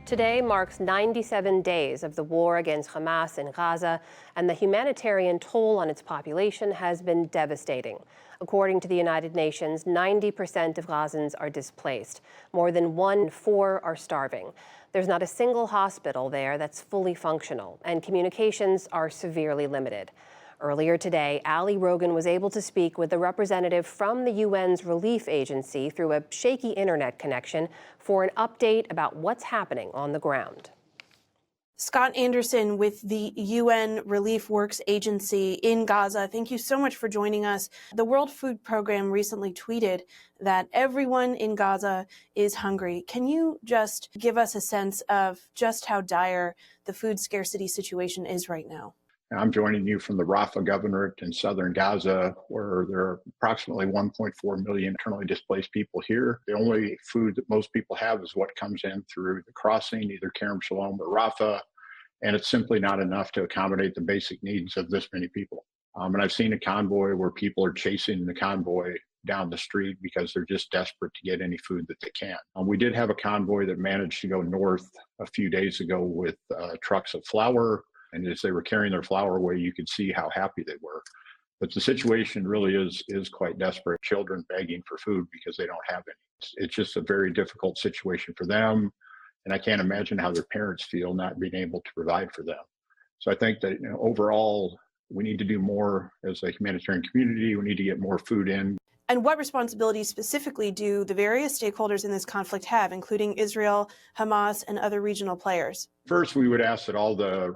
Today marks 97 days of the war against Hamas in Gaza, and the humanitarian toll on its population has been devastating. According to the United Nations, 90% of Gazans are displaced. More than 1 in 4 are starving. There's not a single hospital there that's fully functional, and communications are severely limited. Earlier today, Ali Rogan was able to speak with a representative from the UN's relief agency through a shaky internet connection for an update about what's happening on the ground. Scott Anderson with the UN Relief Works Agency in Gaza. Thank you so much for joining us. The World Food Program recently tweeted that everyone in Gaza is hungry. Can you just give us a sense of just how dire the food scarcity situation is right now? I'm joining you from the Rafah Governorate in southern Gaza, where there are approximately 1.4 million internally displaced people here. The only food that most people have is what comes in through the crossing, either Kerem Shalom or Rafah, and it's simply not enough to accommodate the basic needs of this many people. And I've seen a convoy where people are chasing the convoy down the street because they're just desperate to get any food that they can. We did have a convoy that managed to go north a few days ago with trucks of flour. And as they were carrying their flour away, you could see how happy they were. But the situation really is quite desperate. Children begging for food because they don't have any. It's just a very difficult situation for them. And I can't imagine how their parents feel not being able to provide for them. So I think that overall, we need to do more as a humanitarian community. We need to get more food in. And what responsibilities specifically do the various stakeholders in this conflict have, including Israel, Hamas, and other regional players? First, we would ask that all the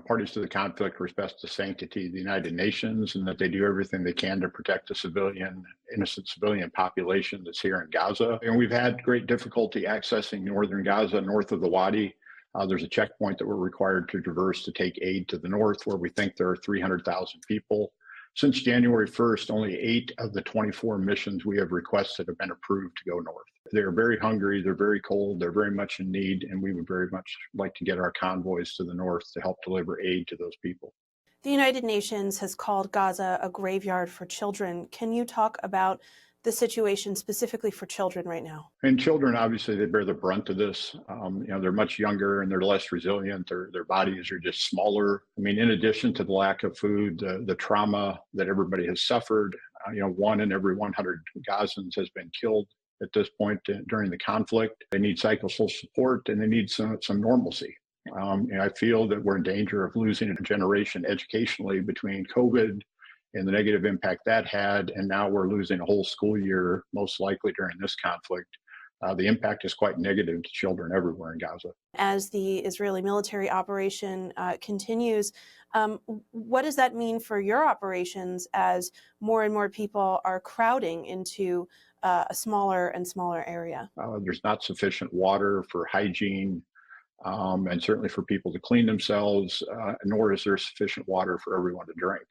parties to the conflict respect the sanctity of the United Nations and that they do everything they can to protect the innocent civilian population that's here in Gaza. And we've had great difficulty accessing northern Gaza, north of the Wadi. There's a checkpoint that we're required to traverse to take aid to the north, where we think there are 300,000 people. Since January 1st, only 8 of the 24 missions we have requested have been approved to go north. They're very hungry, they're very cold, they're very much in need, and we would very much like to get our convoys to the north to help deliver aid to those people. The United Nations has called Gaza a graveyard for children. Can you talk about the situation specifically for children right now? And children, obviously, they bear the brunt of this. They're much younger and they're less resilient. Their bodies are just smaller. I mean, in addition to the lack of food, the trauma that everybody has suffered, 1 in every 100 Gazans has been killed at this point during the conflict. They need psychosocial support and they need some normalcy. And I feel that we're in danger of losing a generation educationally between COVID and the negative impact that had, and now we're losing a whole school year, most likely during this conflict. The impact is quite negative to children everywhere in Gaza. As the Israeli military operation continues, what does that mean for your operations as more and more people are crowding into a smaller and smaller area? There's not sufficient water for hygiene, and certainly for people to clean themselves, nor is there sufficient water for everyone to drink.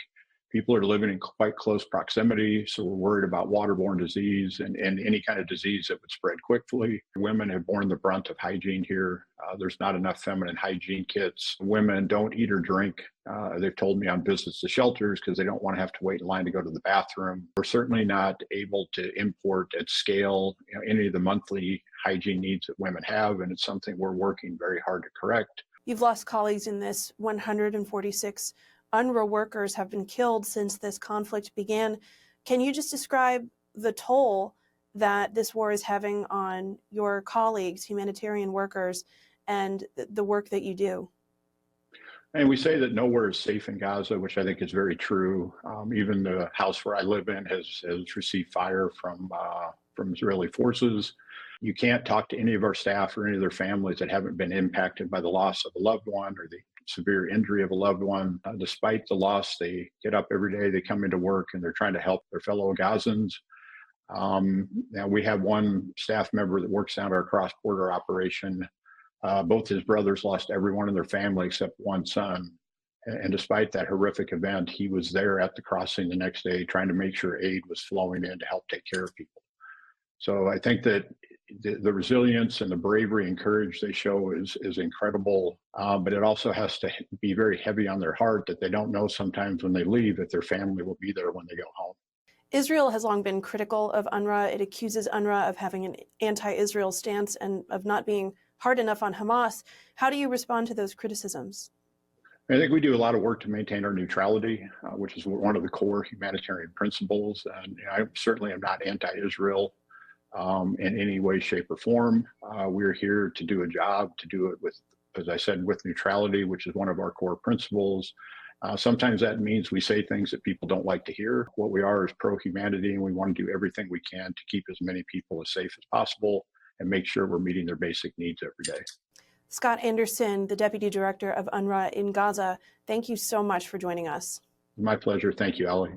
People are living in quite close proximity, so we're worried about waterborne disease and any kind of disease that would spread quickly. Women have borne the brunt of hygiene here. There's not enough feminine hygiene kits. Women don't eat or drink. They've told me on visits to shelters because they don't want to have to wait in line to go to the bathroom. We're certainly not able to import at scale any of the monthly hygiene needs that women have, and it's something we're working very hard to correct. You've lost colleagues in this. 146 UNRWA workers have been killed since this conflict began. Can you just describe the toll that this war is having on your colleagues, humanitarian workers, and the work that you do? And we say that nowhere is safe in Gaza, which I think is very true. Even the house where I live in has received fire from Israeli forces. You can't talk to any of our staff or any of their families that haven't been impacted by the loss of a loved one or the severe injury of a loved one. Despite the loss, they get up every day, they come into work, and they're trying to help their fellow Gazans. Now we have one staff member that works out our cross-border operation. Both his brothers lost everyone in their family except one son. And despite that horrific event, he was there at the crossing the next day trying to make sure aid was flowing in to help take care of people. So I think that the resilience and the bravery and courage they show is incredible, but it also has to be very heavy on their heart that they don't know sometimes when they leave if their family will be there when they go home. Israel has long been critical of UNRWA. It accuses UNRWA of having an anti-Israel stance and of not being hard enough on Hamas. How do you respond to those criticisms? I think we do a lot of work to maintain our neutrality, which is one of the core humanitarian principles. And I certainly am not anti-Israel in any way, shape, or form. We're here to do a job, to do it with, as I said, with neutrality, which is one of our core principles. Sometimes that means we say things that people don't like to hear. What we are is pro-humanity, and we want to do everything we can to keep as many people as safe as possible and make sure we're meeting their basic needs every day. Scott Anderson, the Deputy Director of UNRWA in Gaza, thank you so much for joining us. My pleasure. Thank you, Ali.